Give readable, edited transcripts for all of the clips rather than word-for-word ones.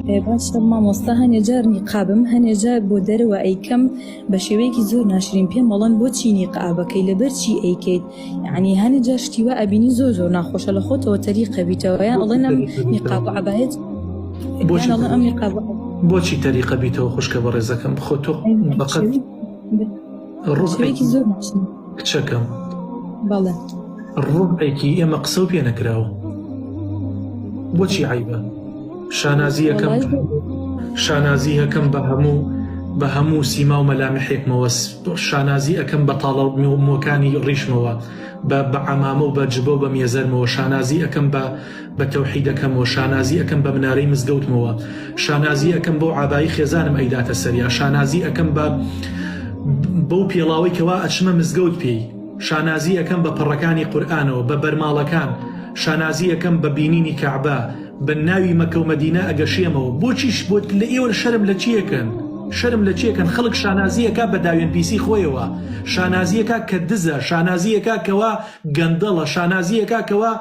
باشە مامۆستا هەنێجار نیقابم هەنێجار بۆ دەرەوە ئەیکەم بە شێوەیەکی زۆر ناشرین پێم بەڵام بۆچی نیقابەکەی لەبەر چی ئەیکەیت یعنی هەنێجار شتیوە ئەبینی زۆر زۆر ناخۆشە لە خۆتەوە تەریقە بیتەوە یان ئەڵێن ئەم نیقاب و عەبایەت یان ئەڵێن ئەم نیقاب بۆچی تەریقە بیتەوە خوشکە بە ڕێزەکەم خۆ تۆ بەقەت شێوەیەکی زۆر ناشرین کچەکەم بەڵێ ڕوبێکی ئێمە قسە و پێ نەکراوە بۆچی عیبە شانازی هەکەم بە هەموو سیما و مەلامحێکمەوە شانازی ئەەکەم بە تاڵە مۆکانی ڕیشمەوە بە عەمامە و بە جبە و بە مێزەرمەوە شانازی ئەەکەم بە تەوحیدەکەمەوە شانازی ئەەکەم بە منارەی مزگەوتمەوە شانازی ئەەکەم بۆ عابایی خێزانم ئەیداتە سەریا شانازی ئەەکەم بەو پێڵاوەی کەوا ئەچمە مزگەوت پێی شانازی ئەەکەم بە پەڕەکانی قورئانەوە بە بەرماڵەکان شانازی ئەەکەم بە بینینی کەعبە بە ناوی مەکە و مەدینە ئەگەشێمەوە بۆچیش بۆت لە ئێوە شەرم لە چیەکەن شەرم لە چیەکەن خەڵک شانازیەکە بە داوێن پیسی خۆیەوە شانازیەکە کە دزە شانازیەکە کەوا گەندەڵە شانازیەکە کەوا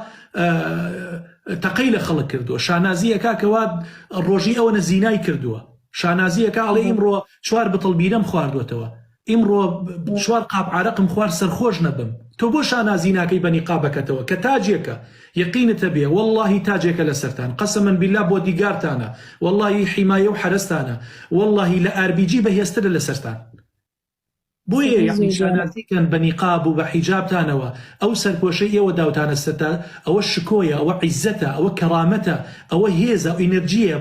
تەقەی لە خەڵک کردووە شانازیەکە کەوا ڕۆژی ئەوە نەزینای کردووە شانازیەکە ئەڵێ ئیمڕۆ چوار بتڵ بیرەم خواردوێتەوە ئیمڕۆ چوار قاپ عارەقم خوارد سەرخۆش نەبم تۆ بۆ شانازی ناکەی بە نیقابەکەتەوە کە تاجێکە یەقینتە بێ واللهی تاجێکە لە سەرتان قەسەمەن بالله بۆ دیگارتانە واللهی حیمایە و حرەستانە واللهی لە ئاربیجی بەهێزترە لە سەرتان بۆیە یعنی شانازیکەن بە نیقاب و بە حیجابتانەوە ئەو سەرپۆشەی ئێوە داوتانە سەرتان ئەوە شکۆیە ئەوە عیزەتە ئەوە کەرامەتە ئەوە هێزە و ئینەرجیە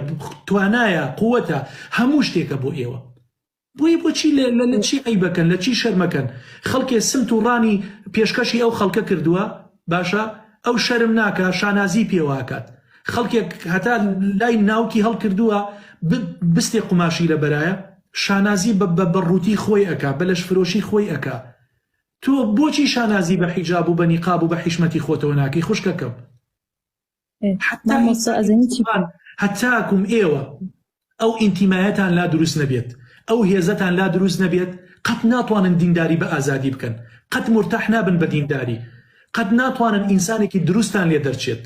توانایە قووەتە هەموو شتێکە بۆ ئێوە بۆیە بۆچی لە چی عیبەکەن لە چی شەرمەکەن خەڵکێ سمت و ڕانی پێشکەشی ئەو خەڵکە کردووە باشە ئەو شەرم ناکە شانازی پێواکات خەڵکێک هەتا لای ناوکی هەڵ کردووە بستێ قوماشی لە بەرایە شانازی بە ڕووتی خۆی ئەکا بە لەش فرۆشی خۆی ئەکا تۆ بۆچی شانازی بە حیجاب و بە نیقاب و بە حیشمەتی خۆتەوە ناکەی خوشکەکەم هەتاکم ئێوە ئەو ئینتیمایەتان لا دروست نەبێت ئەو هێزەتان لا دروست نەبێت قەت ناتوانن دینداری بە ئازادی بکەن قەت مرتاح نابن بە دینداری قەت ناتوانن ئینسانێکی دروستان لێ دەرچێت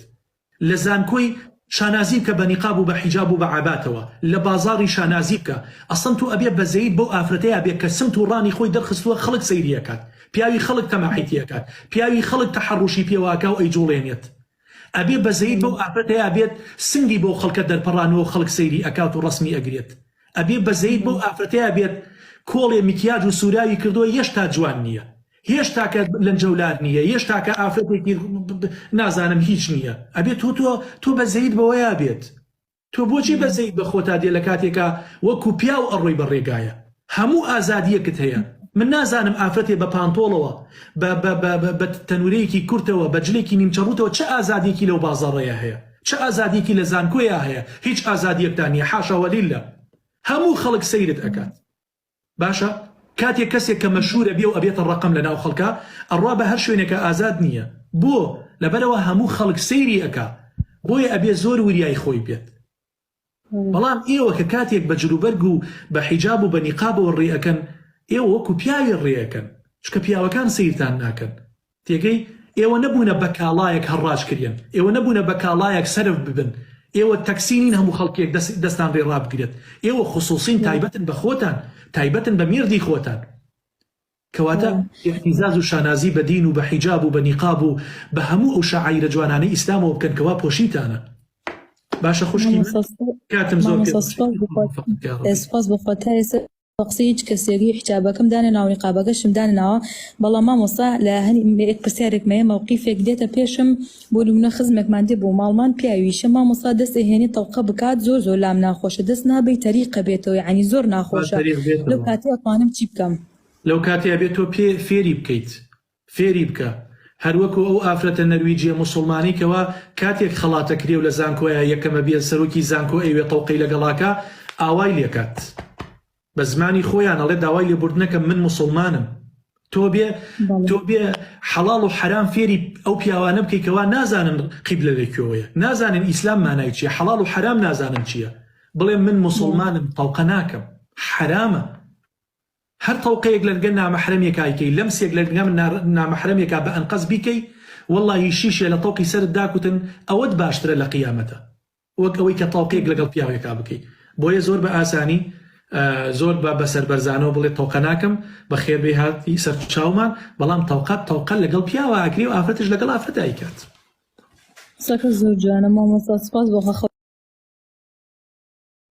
لە زانکۆی شانازی بکە بە نیقاب و بە حیجاب و بە عاباتەوە لە بازاڕی شانازی بکە ئەسڵەن تو ئەبێ بەزەید بەو ئافرەتەیە بێت کە سمت و ڕانی خۆی دەرخستووە خەڵک سەیریەکات پیاوی خەڵک تەماحیتیەکات پیاوی خەڵک تەحەڕوشی پێواکە و ئەیجوڵێنێت ئەبێ بەزەید بەو ئافرەتەیە بێت سنگی بۆ خەڵکە دەرپەڕانەوە خەڵک سەیری ئەکات و ڕسمی ئەگرێت ئەبێ بەزەید بەو ئافرەتەیە بێت کۆڵێ میکیاج و سوراوی کردووە هێشتا جوان نییە هێشتا کە لەنجەولار نییە هێشتا کە ئافرەتێکی نازانم هیچ نییە ئەبێت تۆ بەزەید بەوەیە بێت تۆ بۆچی بەزەید بە خۆتا دێ لە کاتێکە وەکو پیا و ئەڕۆی بەڕێگایە هەموو ئازادیەکت هەیە من نازانم ئافرەتێ بە پانتۆڵەوە بە تەنورەیەکی کورتەوە بە جلێکی نیمچەڕوتەوە چه ئازادیەکی لەو بازاڕەیە هەیە چه ئازادیەکی لە زانکۆیە هەیە هیچ ئازادیەکتان نیە حاشا وەلیلە هەموو خەڵک سەیرت ئەکات باشە کاتێک کەسێک کە مەشهورە بێ و ئەبێتە ڕقم لە ناو خەڵکە ئەڕوا بە هەر شوێنێکە ئازاد نییە بۆ لەبەرەوە هەموو خەڵک سەیری ئەکا بۆیە ئەبێ زۆر وریای خۆی بێت بەڵام ئێوە کە کاتێک بە جلوبەرگ و بە حیجاب و بە نیقابەوە ڕێەکەن ئێوە وەکو پیاوی ڕێەکەن چکە پیاوەکان سەیرتان ناکەن تێگەی ئێوە نەبوونە بە کاڵایەک هەڕاجکردن ئێوە نەبوونە بە کاڵایەک سەرف ببن ئێوە تەکسینین هەموو خەڵکێک دەستان ڕێڕا بگرێت ئێوە خصوصین تایبەتن بە خۆتان تایبەتن بە میردی خۆتان کەواتە احتیزاز و شانازی بە دین و بە حیجاب و بە نیقاب و بە هەموو ئەو شەعائیرە جوانانەی ئیسلامەوە بکەن کەوا پۆشیتانە باشە خوشکی کاتم زۆر سپاس بخۆتە قسە هیچ کەسێکی حجابەکەم دانە ناو نیقابەکەشم دانەوە بەڵام مامۆستا لە هەنی پرسیارێکمەیە موقیفێک دێتە پێشم بۆ نمونە خزمێکمان دێ بۆ ماڵمان پیاویشە مامۆستا دەست هێنی تەڵقە بکات زۆر زۆر لام ناخۆشە دەست نابێت تەریقە بێتەوە یعنی زۆر ناخۆشە لەو کاتێ ئەتوانم چی بکەم لەو کاتێ بێت تۆ فێری بکەیت فێری بکە هەروەکو ئەو ئافرەتە نەرویجیە موسڵمانیکەوە کاتێک خەڵاتە کرێ و لە زانکۆیە یەکەمە بێت سەرۆکی زانکۆ ئەوێ تەڵقەی لەگەڵاکە ئاوای لێکات بە زمانی خۆیان ئەڵێ داوای لێبوردنەکە من موسڵمانم تۆ بێ حەڵاڵ و حرام فێری ئەو پیاوانە بکەیتەوە نازانن قیبلە لەکوێوەیە نازانن ئیسلام مانای چییە حەڵاڵ و حرام نازانن چییە بڵێ من موسڵمانم تەڵقە ناکەم حرامە هەر تەڵقەیەک لەرگە نامەحرەمێکایکەی لەمسێک لەرگە نامەحرەمێکا بە ئەنقەز بیکەی واللهی شیشێ لە تەڵقی سەرت داکوتن ئەوەت باشترە لە قیامەتە وەک ئەوەی کە تاوقەیەک لەگەڵ پیاوێکا بکەیت. بۆیە زۆر بە ئاسانی زۆر بە سەربەرزانەوە بڵێ تەوقە ناکەم بە خێربێ هاتی سەر چاومان، بەڵام تەوقە لەگەڵ پیاوە ئاکری و ئافرەتش لەگەڵ ئافرەت ئایکات. سەکە زۆر جوانە مامۆستا، سپاس بۆ